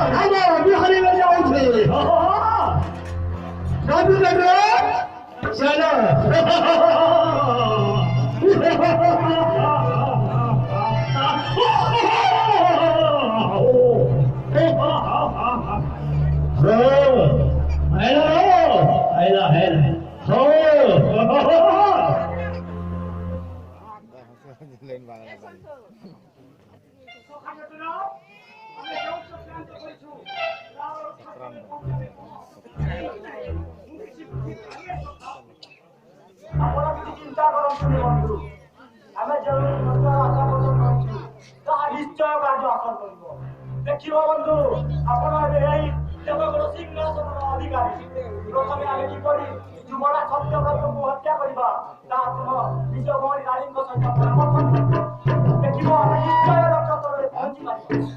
धावा बिहारीला जायचे जादू नगर चला ଆପଣ କିଛି ଚିନ୍ତା କରନ୍ତୁନି ବନ୍ଧୁ ଆମେ ଯେଉଁ ଆଶା ପୋଷଣ କରୁଛୁ ତାହା ନିଶ୍ଚୟ କାର୍ଯ୍ୟ ହାସଲ କରିବ ଦେଖିବ ବନ୍ଧୁ ଆପଣ ଏବେ ଏଇ ଦେବଗଡ଼ ସିଂହାସନର ଅଧିକାରୀ ପ୍ରଥମେ ଆମେ କିପରି ଯୁବରାଜ ସତ୍ୟବ୍ରତଙ୍କୁ ହତ୍ୟା କରିବା ତାହା ତୁମ ନିଜ ଭଉଣୀ ରାଣୀଙ୍କ ସହିତ ପରାମର୍ଶ ଦେଖିବ ଆମେ ନିଶ୍ଚୟ ଲକ୍ଷ୍ୟସ୍ଥଳରେ ପହଞ୍ଚି ପାରିବା